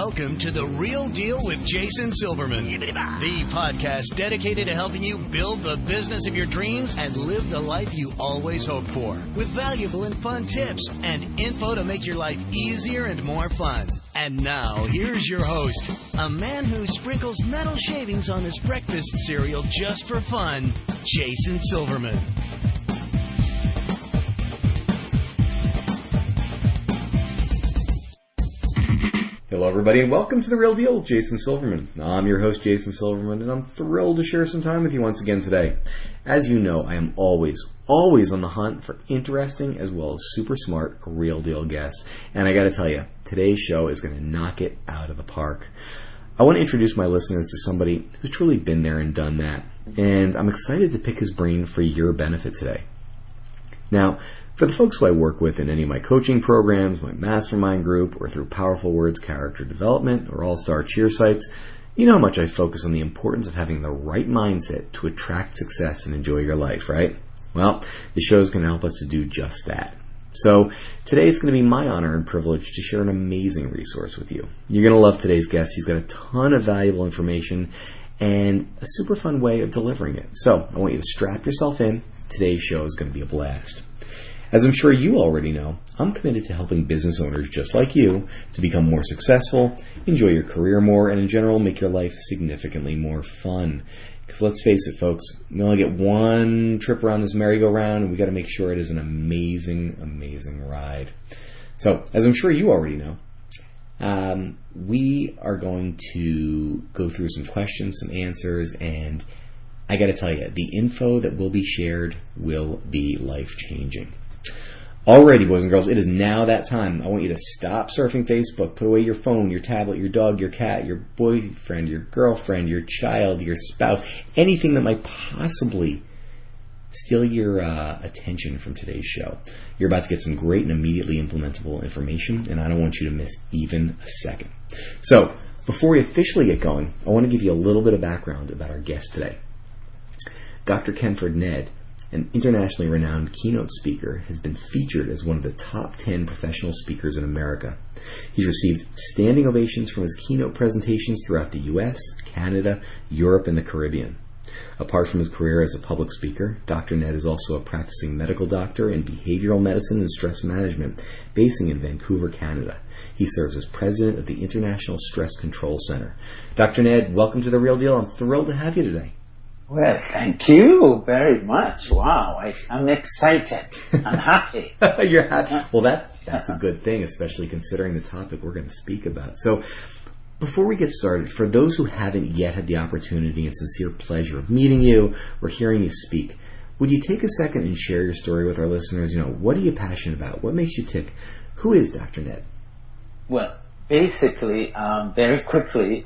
Welcome to The Real Deal with Jason Silverman, the podcast dedicated to helping you build the business of your dreams and live the life you always hoped for, with valuable and fun tips and info to make your life easier and more fun. And now, here's your host, a man who sprinkles metal shavings on his breakfast cereal just for fun, Jason Silverman. Hello everybody and welcome to The Real Deal with Jason Silverman. I'm your host Jason Silverman and I'm thrilled to share some time with you once again today. As you know, I am always on the hunt for interesting as well as super smart real deal guests. And I gotta tell you, today's show is gonna knock it out of the park. I want to introduce my listeners to somebody who's truly been there and done that. And I'm excited to pick his brain for your benefit today. Now, for the folks who I work with in any of my coaching programs, my mastermind group, or through Powerful Words character development or all-star cheer sites, you know how much I focus on the importance of having the right mindset to attract success and enjoy your life, right? Well, the show is going to help us to do just that. So today it's going to be my honor and privilege to share an amazing resource with you. You're going to love today's guest. He's got a ton of valuable information and a super fun way of delivering it. So I want you to strap yourself in. Today's show is going to be a blast. As I'm sure you already know, I'm committed to helping business owners just like you to become more successful, enjoy your career more, and in general make your life significantly more fun. Because let's face it, folks, we only get one trip around this merry-go-round, and we got to make sure it is an amazing, amazing ride. So, as I'm sure you already know, we are going to go through some questions, some answers, and I got to tell you, the info that will be shared will be life-changing. Alrighty, boys and girls, it is now that time. I want you to stop surfing Facebook, put away your phone, your tablet, your dog, your cat, your boyfriend, your girlfriend, your child, your spouse, anything that might possibly steal your attention from today's show. You're about to get some great and immediately implementable information, and I don't want you to miss even a second. So, before we officially get going, I want to give you a little bit of background about our guest today. Dr. Kenford Ned, an internationally renowned keynote speaker, has been featured as one of the top 10 professional speakers in America. He's received standing ovations from his keynote presentations throughout the U.S., Canada, Europe, and the Caribbean. Apart from his career as a public speaker, Dr. Ned is also a practicing medical doctor in behavioral medicine and stress management, basing in Vancouver, Canada. He serves as president of the International Stress Control Center. Dr. Ned, welcome to The Real Deal. I'm thrilled to have you today. Well, thank you very much. Wow, I'm excited. I'm happy. You're happy. Well, that's a good thing, especially considering the topic we're going to speak about. So, before we get started, for those who haven't yet had the opportunity and sincere pleasure of meeting you or hearing you speak, would you take a second and share your story with our listeners? You know, what are you passionate about? What makes you tick? Who is Dr. Ned? Well, basically, very quickly,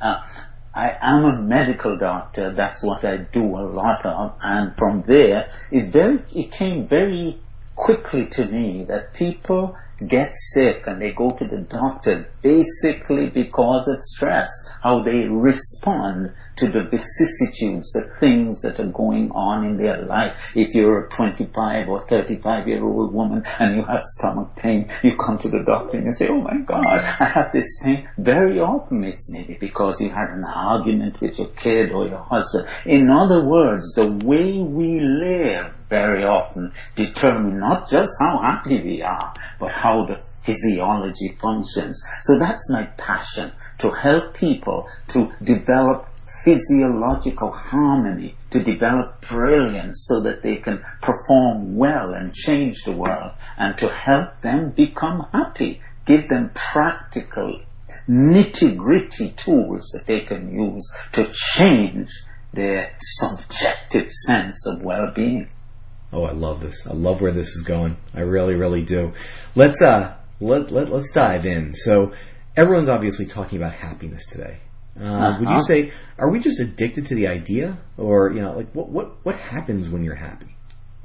I am a medical doctor. That's what I do a lot of. And from there, it came very quickly to me that people get sick and they go to the doctor basically because of stress, how they respond to the vicissitudes, the things that are going on in their life. If you're a 25 or 35-year-old woman and you have stomach pain, you come to the doctor and you say, oh my God, I have this pain. Very often it's maybe because you had an argument with your kid or your husband. In other words, the way we live very often determine not just how happy we are, but how the physiology functions. So that's my passion, to help people to develop physiological harmony, to develop brilliance so that they can perform well and change the world, and to help them become happy, give them practical, nitty-gritty tools that they can use to change their subjective sense of well-being. Oh, I love this. I love where this is going. I really, really do. Let's dive in. So, everyone's obviously talking about happiness today. Would you say, are we just addicted to the idea, or what happens when you're happy?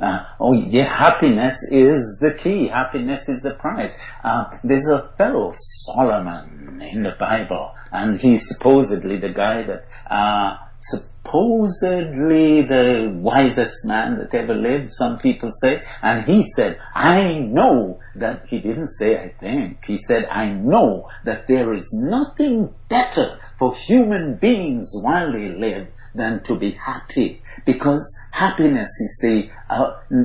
Happiness is the key. Happiness is the prize. There's a fellow, Solomon, in the Bible, and he's supposedly the guy that supposedly the wisest man that ever lived, some people say, and he said, I know that, he didn't say I think, he said, I know that there is nothing better for human beings while they live than to be happy. Because happiness, you see,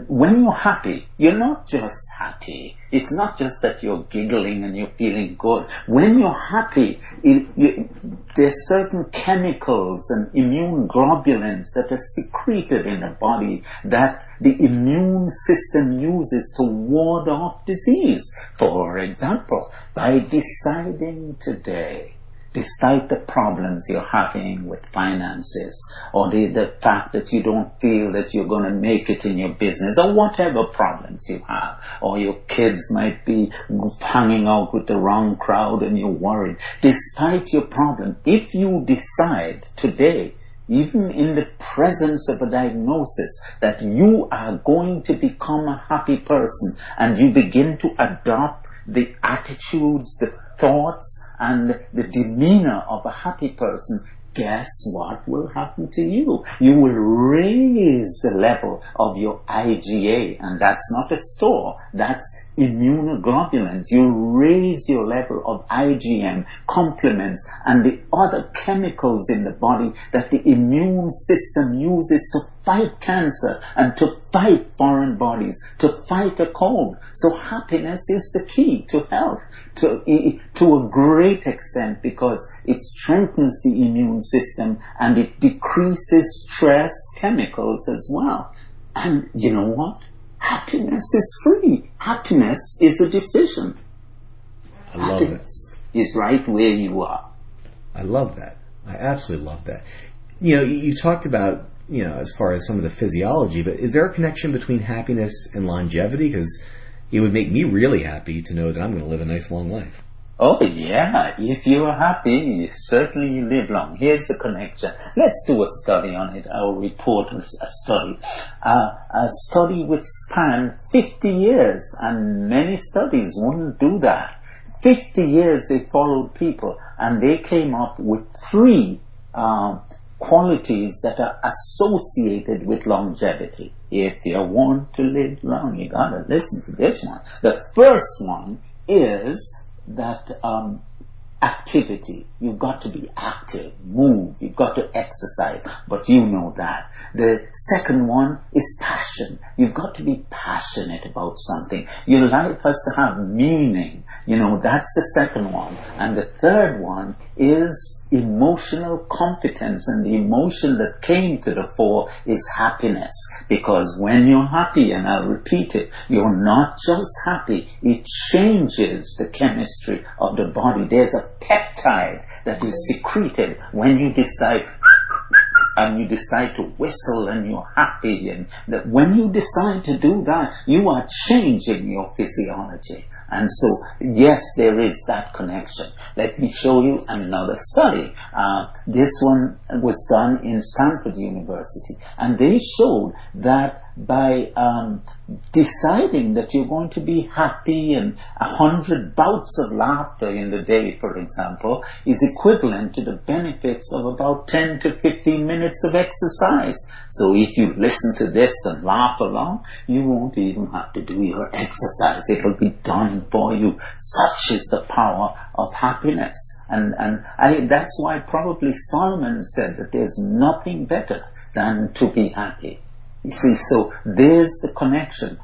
when you're happy, you're not just happy. It's not just that you're giggling and you're feeling good. When you're happy, there's certain chemicals and immune globulins that are secreted in the body that the immune system uses to ward off disease. For example, by deciding today, despite the problems you're having with finances, or the fact that you don't feel that you're going to make it in your business, or whatever problems you have, or your kids might be hanging out with the wrong crowd and you're worried, despite your problem, if you decide today, even in the presence of a diagnosis, that you are going to become a happy person, and you begin to adopt the attitudes, the thoughts, and the demeanor of a happy person, guess what will happen to you? You will raise the level of your IgA, and that's not a store, that's immunoglobulins. You raise your level of IgM, complements, and the other chemicals in the body that the immune system uses to fight cancer and to fight foreign bodies, to fight a cold. So happiness is the key to health to a great extent, because it strengthens the immune system and it decreases stress chemicals as well. And you know what? Happiness is free. Happiness is a decision. I love Happiness is right where you are. I love that. I absolutely love that. You know, you talked about, you know, as far as some of the physiology, but is there a connection between happiness and longevity? Because it would make me really happy to know that I'm going to live a nice long life. Oh yeah, if you're happy, certainly you live long. Here's the connection. Let's do a study on it. I'll report a study. A study which spanned 50 years, and many studies wouldn't do that. 50 years they followed people, and they came up with 3 qualities that are associated with longevity. If you want to live long, you gotta listen to this one. The first one is that activity. You've got to be active, move, you've got to exercise, but you know that. The second one is passion. You've got to be passionate about something. Your life has to have meaning. You know, that's the second one. And the third one is emotional competence, and the emotion that came to the fore is happiness. Because when you're happy, and I'll repeat it, you're not just happy, it changes the chemistry of the body. There's a peptide that is secreted when you decide and you decide to whistle and you're happy, and that when you decide to do that, you are changing your physiology. And so, yes, there is that connection. Let me show you another study. This one was done in Stanford University, and they showed that by deciding that you're going to be happy, and 100 bouts of laughter in the day, for example, is equivalent to the benefits of about 10 to 15 minutes of exercise. So if you listen to this and laugh along, you won't even have to do your exercise. It will be done for you. Such is the power of happiness. And that's why probably Solomon said that there's nothing better than to be happy. You see, so there's the connection.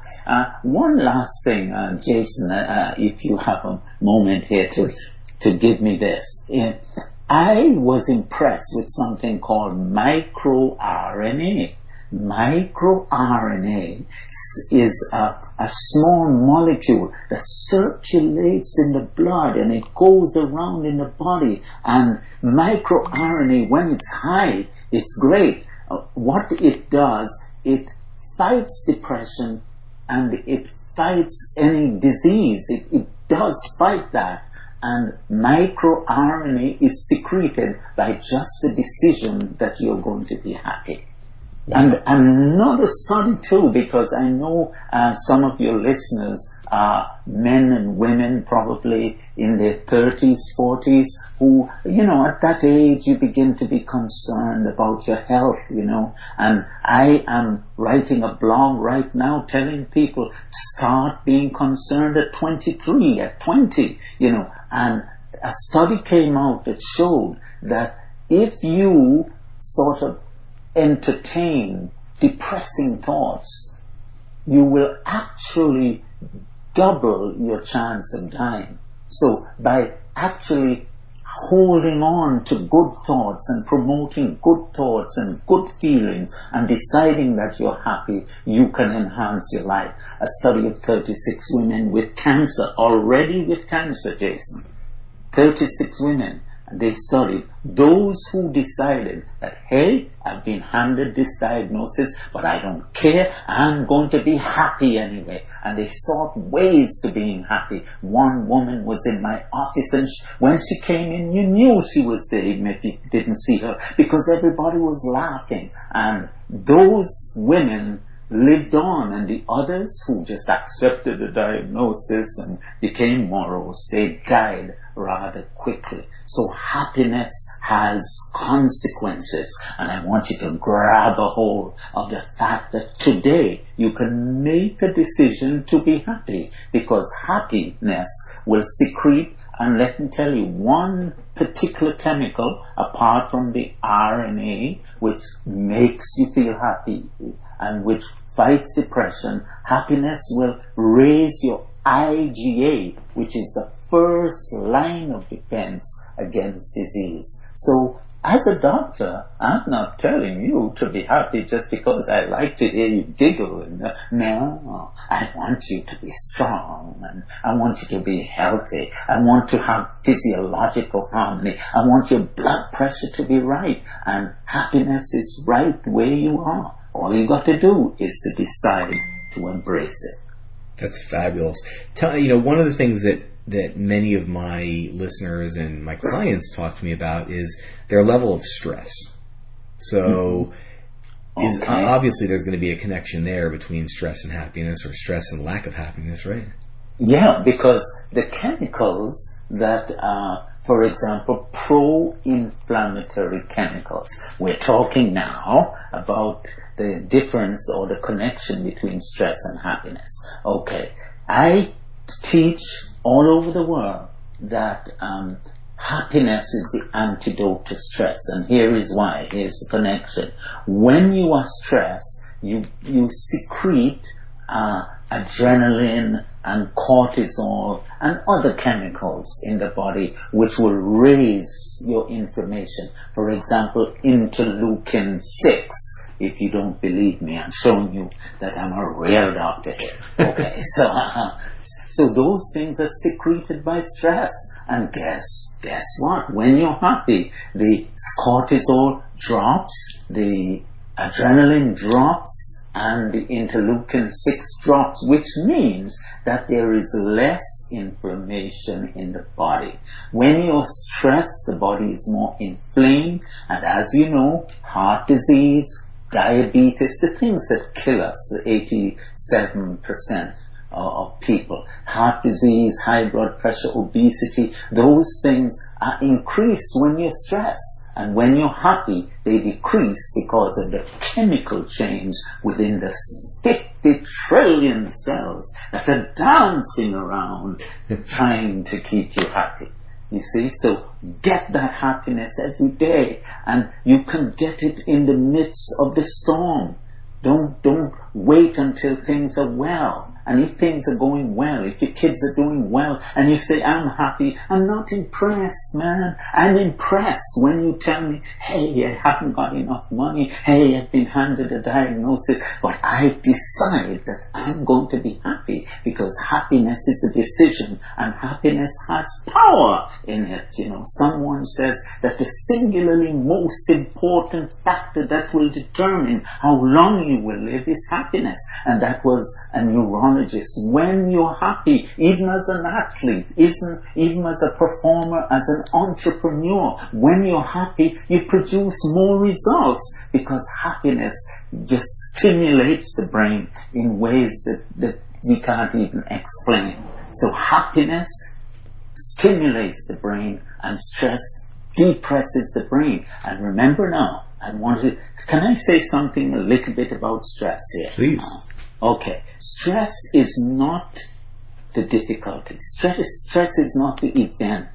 One last thing, Jason, if you have a moment here to give me this. I was impressed with something called microRNA. MicroRNA is a small molecule that circulates in the blood, and it goes around in the body. And microRNA, when it's high, it's great. What it does, it fights depression and it fights any disease. It does fight that. And microRNA is secreted by just the decision that you're going to be happy. And another study too, because I know some of your listeners are men and women probably in their 30s, 40s, who, at that age you begin to be concerned about your health, and I am writing a blog right now telling people start being concerned at 23, at 20, and a study came out that showed that if you sort of entertain depressing thoughts, you will actually double your chance of dying. So by actually holding on to good thoughts and promoting good thoughts and good feelings and deciding that you're happy, you can enhance your life. A study of 36 women with cancer, already with cancer, Jason. 36 women. They studied those who decided that, hey, I've been handed this diagnosis, but I don't care, I'm going to be happy anyway. And they sought ways to being happy. One woman was in my office, and when she came in, you knew she was there, even if you didn't see her, because everybody was laughing. And those women lived on, and the others who just accepted the diagnosis and became morose, they died rather quickly. So happiness has consequences, and I want you to grab a hold of the fact that today you can make a decision to be happy, because happiness will secrete, and let me tell you, one particular chemical apart from the RNA which makes you feel happy and which fights depression. Happiness will raise your IgA, which is the first line of defense against disease. So as a doctor, I'm not telling you to be happy just because I like to hear you giggle. No, I want you to be strong, and I want you to be healthy. I want to have physiological harmony. I want your blood pressure to be right, and happiness is right where you are. All you got to do is to decide to embrace it. That's fabulous. One of the things that many of my listeners and my clients talk to me about is their level of stress. So obviously there's going to be a connection there between stress and happiness, or stress and lack of happiness, right? Yeah, because the chemicals that are, for example, pro-inflammatory chemicals. We're talking now about the difference or the connection between stress and happiness. Okay, I teach all over the world that happiness is the antidote to stress, and here is why. Here's the connection. When you are stressed, you secrete adrenaline and cortisol and other chemicals in the body which will raise your inflammation. For example, interleukin 6. If you don't believe me, I'm showing you that I'm a real doctor here. Okay, so those things are secreted by stress. And guess what? When you're happy, the cortisol drops, the adrenaline drops, and the interleukin 6 drops, which means that there is less inflammation in the body. When you're stressed, the body is more inflamed, and as you know, heart disease, diabetes, the things that kill us, 87% of people, heart disease, high blood pressure, obesity, those things are increased when you're stressed. And when you're happy, they decrease because of the chemical change within the 50 trillion cells that are dancing around trying to keep you happy. You see, so get that happiness every day, and you can get it in the midst of the storm. Don't wait until things are well. And if things are going well, if your kids are doing well, and you say, I'm happy, I'm not impressed, man. I'm impressed when you tell me, hey, I haven't got enough money. Hey, I've been handed a diagnosis, but I decide that I'm going to be happy, because happiness is a decision, and happiness has power in it. Someone says that the singularly most important factor that will determine how long you will live is happiness. And that was a neurologist psychologist, when you're happy, even as an athlete, even as a performer, as an entrepreneur, when you're happy, you produce more results because happiness just stimulates the brain in ways that we can't even explain. So happiness stimulates the brain and stress depresses the brain. And remember now, can I say something a little bit about stress here? Please. Okay. Stress is not the difficulty. Stress is not the event.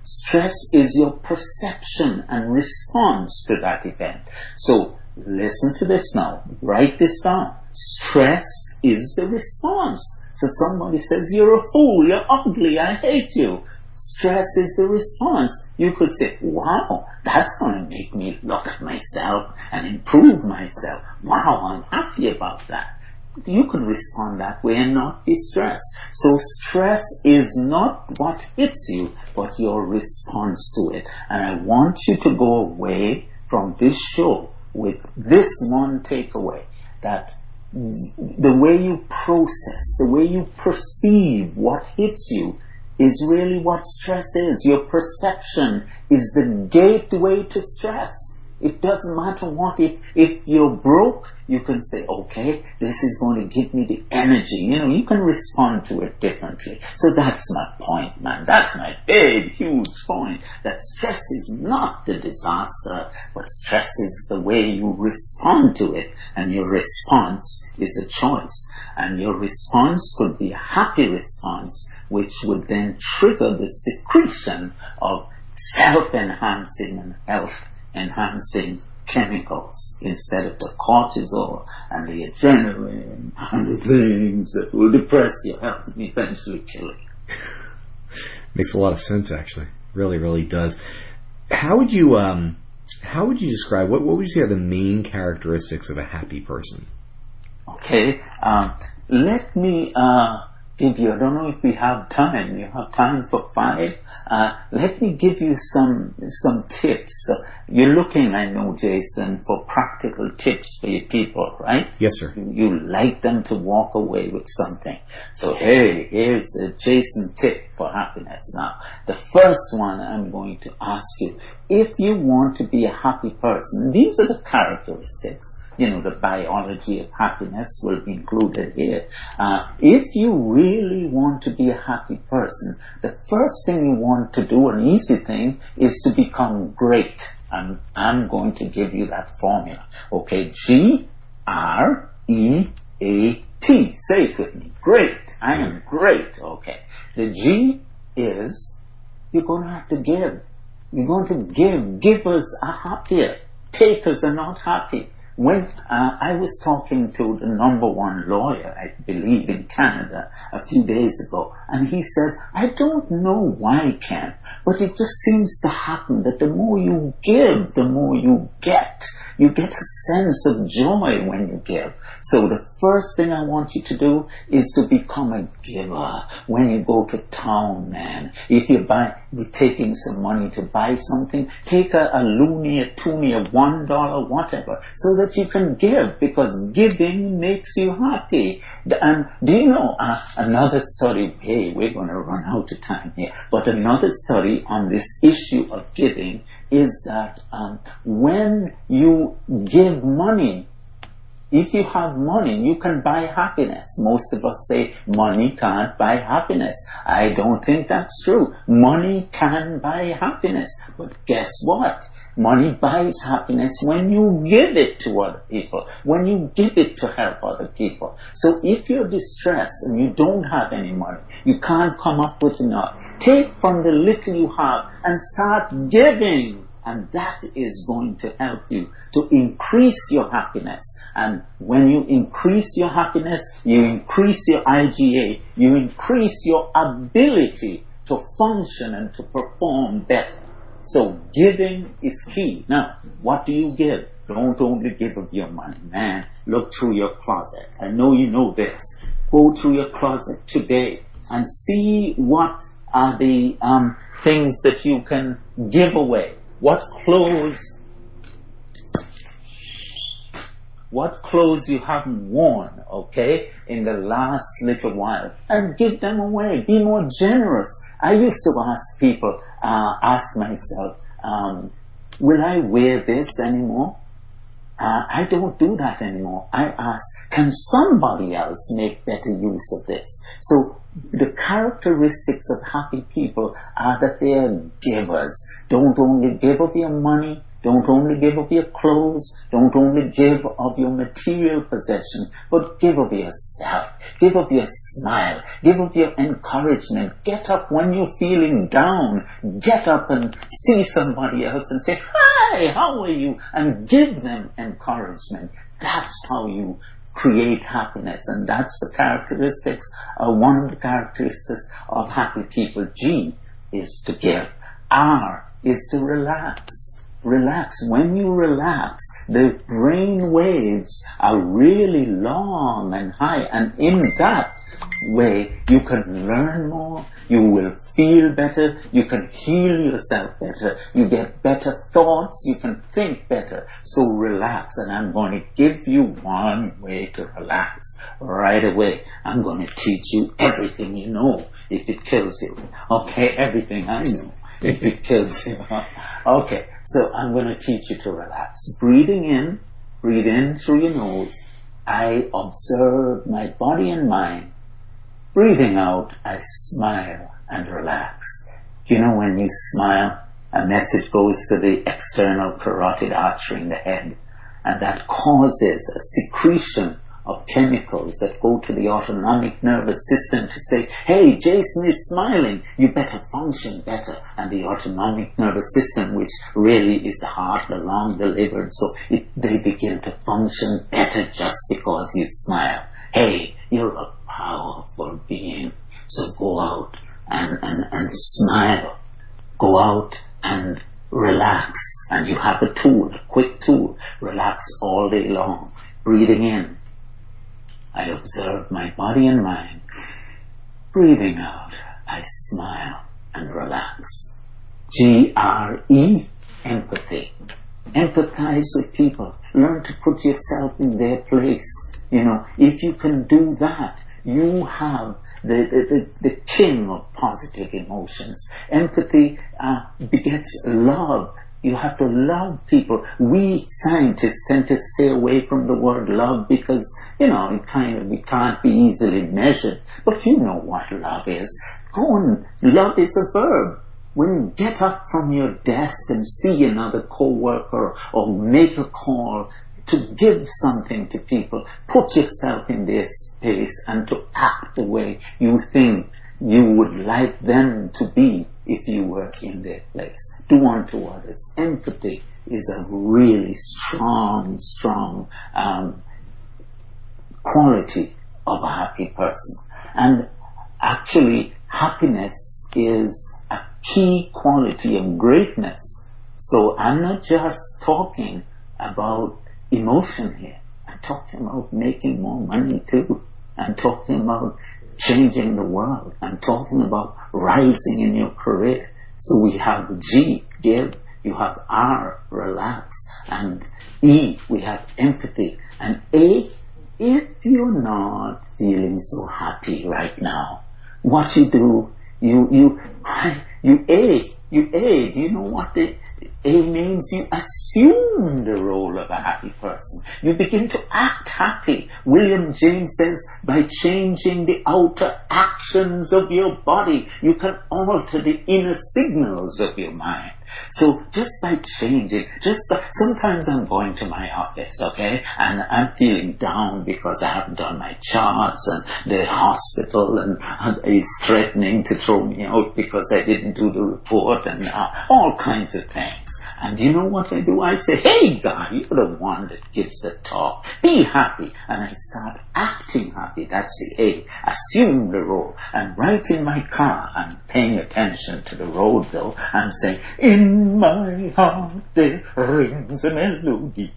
Stress is your perception and response to that event. So listen to this now. Write this down. Stress is the response. So somebody says, you're a fool, you're ugly, I hate you. Stress is the response. You could say, wow, that's going to make me look at myself and improve myself. Wow, I'm happy about that. You could respond that way and not be stressed. So stress is not what hits you, but your response to it. And I want you to go away from this show with this one takeaway, that the way you process, the way you perceive what hits you is really what stress is. Your perception is the gateway to stress. It doesn't matter what. If you're broke, you can say, okay, this is going to give me the energy. You can respond to it differently. So that's my point, man. That's my big, huge point. That stress is not the disaster, but stress is the way you respond to it. And your response is a choice. And your response could be a happy response, which would then trigger the secretion of self-enhancing and health-enhancing chemicals instead of the cortisol and the adrenaline and the things that will depress your health and eventually kill you. Makes a lot of sense, actually. Really, really does. How would you describe, what would you say are the main characteristics of a happy person? Okay, let me give you, I don't know if we have time. You have time for 5? Let me give you some tips. You're looking, I know, Jason, for practical tips for your people, right? Yes, sir. You like them to walk away with something. So, hey, here's the Jason tip for happiness. Now, the first one I'm going to ask you, if you want to be a happy person, these are the characteristics. The biology of happiness will be included here. If you really want to be a happy person, the first thing you want to do, an easy thing, is to become great. I'm going to give you that formula. Okay, Great. Say it with me. Great. I am great. Okay. The G is you're going to have to give. You're going to give. Givers are happier. Takers are not happy. When I was talking to the #1 lawyer, I believe, in Canada a few days ago, and he said, I don't know why, Ken, but it just seems to happen that the more you give, the more you get. You get a sense of joy when you give. So the first thing I want you to do is to become a giver. When you go to town, man, if you're taking some money to buy something, take a loonie, a toonie, a $1, whatever, so that you can give, because giving makes you happy. And do you know another study? Hey, we're going to run out of time here. But another study on this issue of giving is that when you give money, if you have money, you can buy happiness. Most of us say money can't buy happiness. I don't think that's true. Money can buy happiness. But guess what? Money buys happiness when you give it to other people, when you give it to help other people. So if you're distressed and you don't have any money, you can't come up with enough, take from the little you have and start giving. And that is going to help you to increase your happiness. And when you increase your happiness, you increase your IGA, you increase your ability to function and to perform better. So giving is key. Now, what do you give? Don't only give of your money, man. Look through your closet. I know you know this. Go through your closet today and see what are the things that you can give away. What clothes what clothes you haven't worn, okay, in the last little while, and give them away. Be more generous. I used to ask myself, will I wear this anymore? I don't do that anymore. I ask, can somebody else make better use of this? So the characteristics of happy people are that they are givers. Don't only give of your money, don't only give of your clothes, don't only give of your material possession, but give of yourself, give of your smile, give of your encouragement. Get up when you're feeling down. Get up and see somebody else and say, hi, how are you? And give them encouragement. That's how you create happiness, and that's the characteristics, one of the characteristics of happy people. G is to give. R is to relax. Relax. When you relax, the brain waves are really long and high, and in that way you can learn more, you will feel better, you can heal yourself better, you get better thoughts, you can think better. So relax, and I'm going to give you one way to relax right away. I'm going to teach you everything you know if it kills you. Okay, everything I know. If it kills you. Okay, so I'm going to teach you to relax. Breathing in, breathe in through your nose. I observe my body and mind. Breathing out, I smile and relax. Do you know when you smile, a message goes to the external carotid artery in the head, and that causes a secretion of chemicals that go to the autonomic nervous system to say, hey, Jason is smiling, you better function better. And the autonomic nervous system, which really is the heart, the lung, the liver, so they begin to function better just because you smile. Hey, you're a powerful being, so go out and smile. Go out and relax. And you have a tool, a quick tool. Relax all day long. Breathing in, I observe my body and mind. Breathing out, I smile and relax. G-R-E, empathy. Empathize with people. Learn to put yourself in their place. You know, if you can do that, you have the king of positive emotions. Empathy begets love. You have to love people. We scientists tend to stay away from the word love because, you know, it can't be easily measured. But you know what love is. Go on. Love is a verb. When you get up from your desk and see another co-worker or make a call to give something to people, put yourself in their space and to act the way you think you would like them to be if you were in their place. Do unto others. Empathy is a really strong quality of a happy person. And actually, happiness is a key quality of greatness. So I'm not just talking about emotion here. I'm talking about making more money too. I'm talking about changing the world. I'm talking about rising in your career. So we have G, give. You have R, relax. And E, we have empathy. And A, if you're not feeling so happy right now, what you do, you A. Do you know what the A means? You assume the role of a happy person. You begin to act happy. William James says, by changing the outer actions of your body, you can alter the inner signals of your mind. So just by changing, sometimes I'm going to my office, okay, and I'm feeling down because I haven't done my charts, and the hospital is threatening to throw me out because I didn't do the report, and all kinds of things. And you know what I do? I say, hey guy, you're the one that gives the talk. Be happy. And I start acting happy. That's the A. Assume the role. And right in my car, I'm paying attention to the road though. I'm saying, in my heart there rings a melody.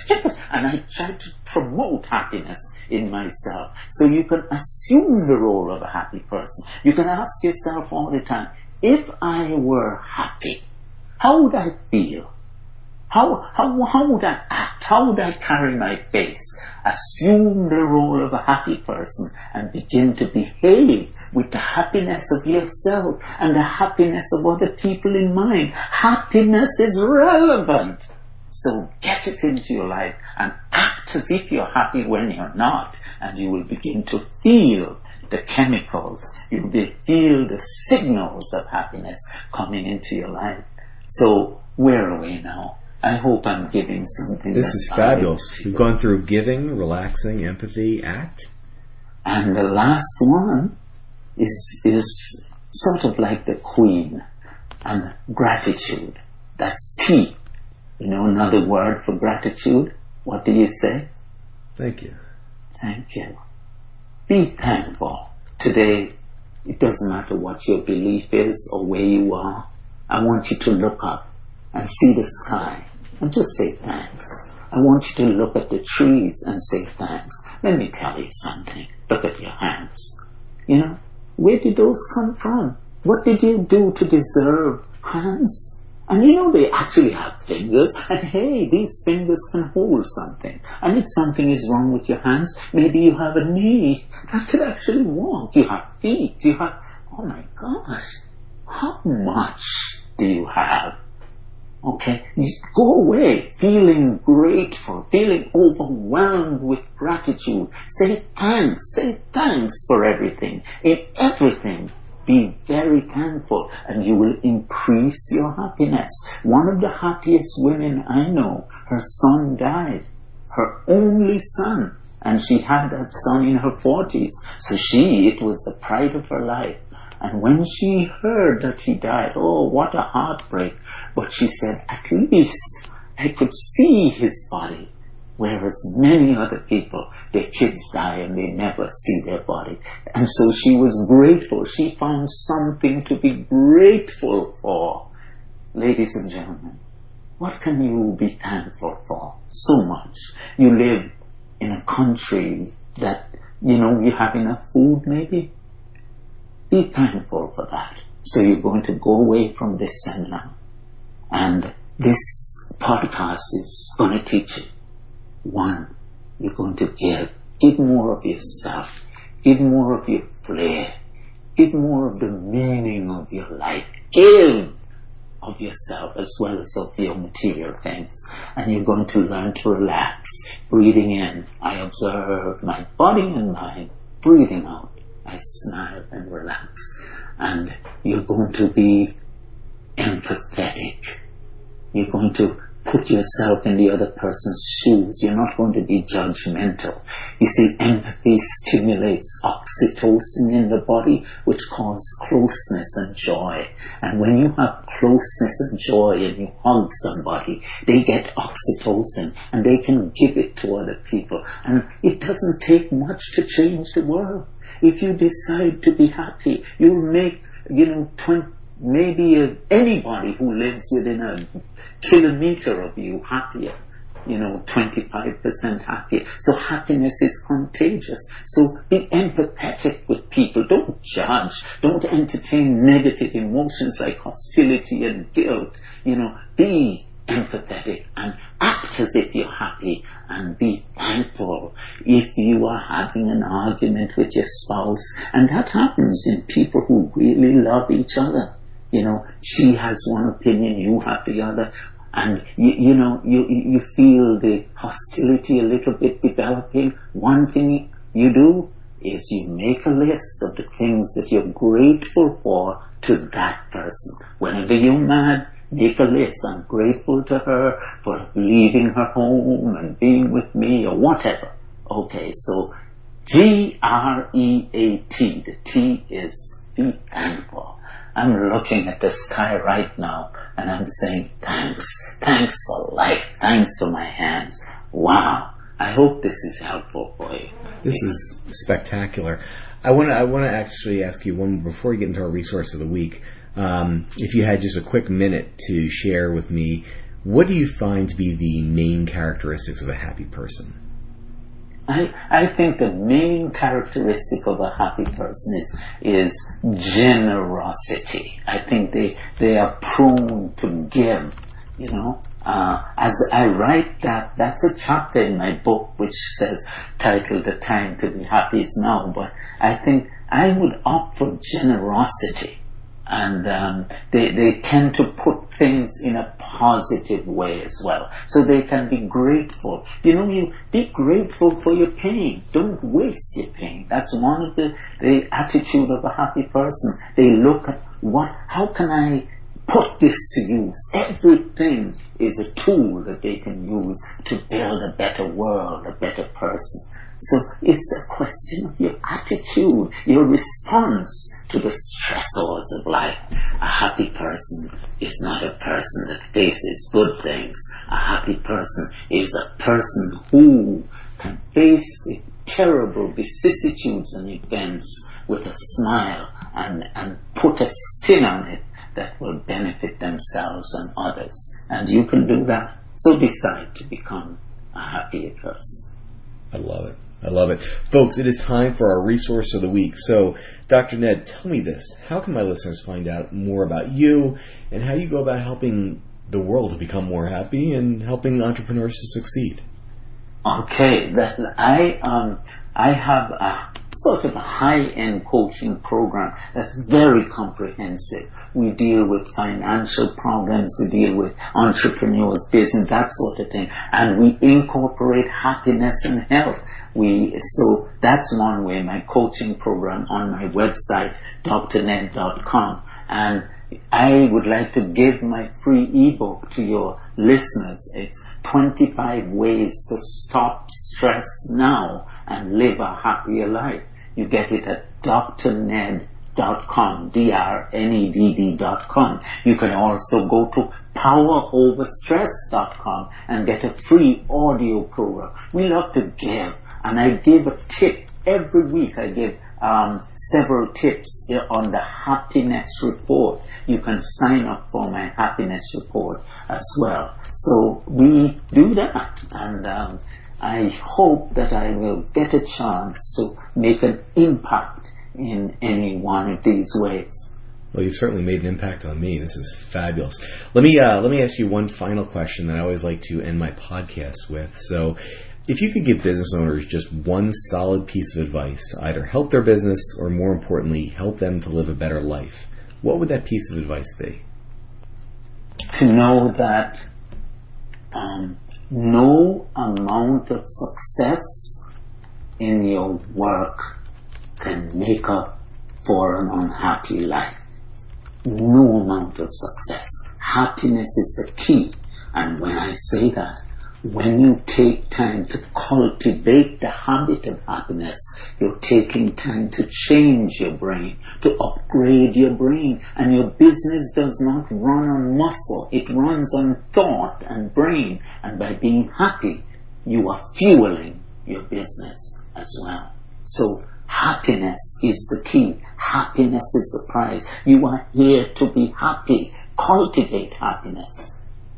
And I try to promote happiness in myself. So you can assume the role of a happy person. You can ask yourself all the time, if I were happy, how would I feel? How would I act? How would I carry my face? Assume the role of a happy person and begin to behave with the happiness of yourself and the happiness of other people in mind. Happiness is relevant. So get it into your life and act as if you're happy when you're not, and you will begin to feel the chemicals. You will feel the signals of happiness coming into your life. So where are we now? I hope I'm giving something. This is fabulous. We've gone through giving, relaxing, empathy, act. And the last one is sort of like the queen, and gratitude. That's T. You know another word for gratitude? What do you say? Thank you. Thank you. Be thankful. Today, it doesn't matter what your belief is or where you are. I want you to look up and see the sky and just say thanks. I want you to look at the trees and say thanks. Let me tell you something. Look at your hands. You know, where did those come from? What did you do to deserve hands? And you know, they actually have fingers, and hey, these fingers can hold something. And if something is wrong with your hands, maybe you have a knee that could actually walk. You have feet. You have, oh my gosh, how much do you have? Okay, you go away feeling grateful, feeling overwhelmed with gratitude. Say thanks for everything. In everything, be very thankful, and you will increase your happiness. One of the happiest women I know, her son died, her only son, and she had that son in her 40s. So it was the pride of her life. And when she heard that he died, oh, what a heartbreak. But she said, at least I could see his body. Whereas many other people, their kids die and they never see their body. And so she was grateful. She found something to be grateful for. Ladies and gentlemen, what can you be thankful for? So much. You live in a country that, you know, you have enough food maybe. Be thankful for that. So you're going to go away from this seminar, and this podcast is going to teach you. One, you're going to give. Give more of yourself. Give more of your flair. Give more of the meaning of your life. Give of yourself as well as of your material things. And you're going to learn to relax. Breathing in, I observe my body and mind. Breathing out, I smile and relax. And you're going to be empathetic. You're going to put yourself in the other person's shoes. You're not going to be judgmental. You see, empathy stimulates oxytocin in the body, which causes closeness and joy. And when you have closeness and joy and you hug somebody, they get oxytocin and they can give it to other people. And it doesn't take much to change the world. If you decide to be happy, you'll make, maybe anybody who lives within a kilometer of you happier, 25% happier. So happiness is contagious. So be empathetic with people. Don't judge. Don't entertain negative emotions like hostility and guilt. Be empathetic and act as if you're happy, and be thankful if you are having an argument with your spouse. And that happens in people who really love each other. She has one opinion, you have the other, and you feel the hostility a little bit developing. One thing you do is you make a list of the things that you're grateful for to that person. Whenever you're mad, make a list. I'm grateful to her for leaving her home and being with me, or whatever. Okay, so GREAT, the T is be thankful. I'm looking at the sky right now and I'm saying thanks. Thanks for life. Thanks for my hands. Wow. I hope this is helpful for you. This is spectacular. I want to actually ask you one before we get into our resource of the week. If you had just a quick minute to share with me, what do you find to be the main characteristics of a happy person? I think the main characteristic of a happy person is generosity. I think they are prone to give, as I write that's a chapter in my book which says, titled "The Time to Be Happy Is Now." But I think I would opt for generosity. And they tend to put things in a positive way as well, so they can be grateful. You be grateful for your pain. Don't waste your pain. That's one of the attitude of a happy person. They look at how can I put this to use? Everything is a tool that they can use to build a better world, a better person. So it's a question of your attitude, your response to the stressors of life. A happy person is not a person that faces good things. A happy person is a person who can face the terrible vicissitudes and events with a smile and put a spin on it that will benefit themselves and others. And you can do that. So decide to become a happier person. I love it. I love it. Folks, it is time for our resource of the week. So, Dr. Ned, tell me this. How can my listeners find out more about you and how you go about helping the world to become more happy and helping entrepreneurs to succeed? Okay, I have a sort of a high-end coaching program that's very comprehensive. We deal with financial problems, we deal with entrepreneurs, business, that sort of thing, and we incorporate happiness and health. So that's one way, my coaching program on my website, drned.com. And I would like to give my free ebook to your listeners. It's 25 ways to stop stress now and live a happier life. You get it at drned.com, drnedd.com. You can also go to poweroverstress.com and get a free audio program. We love to give, and I give a tip every week. I give several tips on the happiness report. You can sign up for my happiness report as well. So we do that, and I hope that I will get a chance to make an impact in any one of these ways. Well, you've certainly made an impact on me. This is fabulous. Let me ask you one final question that I always like to end my podcast with. So, if you could give business owners just one solid piece of advice to either help their business or, more importantly, help them to live a better life, what would that piece of advice be? To know that no amount of success in your work can make up for an unhappy life. No amount of success. Happiness is the key. And when I say that, when you take time to cultivate the habit of happiness, you're taking time to change your brain, to upgrade your brain. And your business does not run on muscle. It runs on thought and brain. And by being happy, you are fueling your business as well. So happiness is the key. Happiness is the prize. You are here to be happy. Cultivate happiness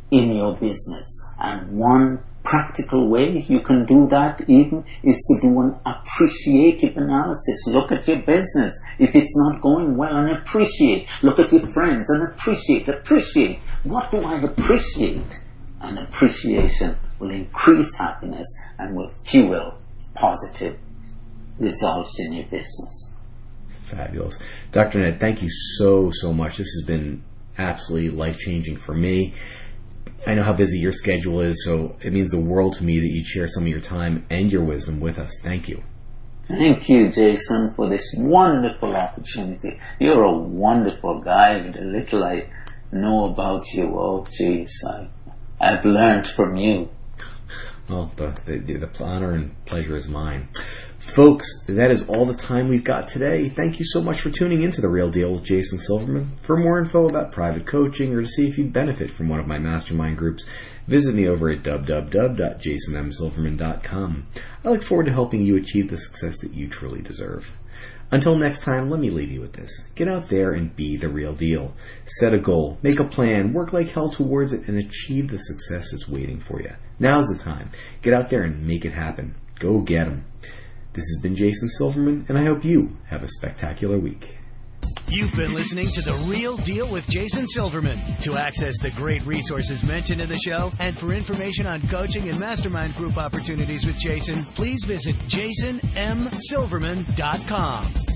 in your business. And one practical way you can do that even is to do an appreciative analysis. Look at your business. If it's not going well, and appreciate. Look at your friends and appreciate. What do I appreciate? And appreciation will increase happiness and will fuel positive results in your business. Fabulous. Dr. Ned, thank you so much. This has been absolutely life-changing for me. I know how busy your schedule is, so it means the world to me that you share some of your time and your wisdom with us. Thank you. Thank you, Jason, for this wonderful opportunity. You're a wonderful guy. The little I know about you, oh, geez, I've learned from you. Well, the honor and pleasure is mine. Folks, that is all the time we've got today. Thank you so much for tuning into The Real Deal with Jason Silverman. For more info about private coaching or to see if you benefit from one of my mastermind groups, visit me over at www.jasonmsilverman.com. I look forward to helping you achieve the success that you truly deserve. Until next time, let me leave you with this. Get out there and be the real deal. Set a goal, make a plan, work like hell towards it, and achieve the success that's waiting for you. Now's the time. Get out there and make it happen. Go get 'em. This has been Jason Silverman, and I hope you have a spectacular week. You've been listening to The Real Deal with Jason Silverman. To access the great resources mentioned in the show and for information on coaching and mastermind group opportunities with Jason, please visit jasonmsilverman.com.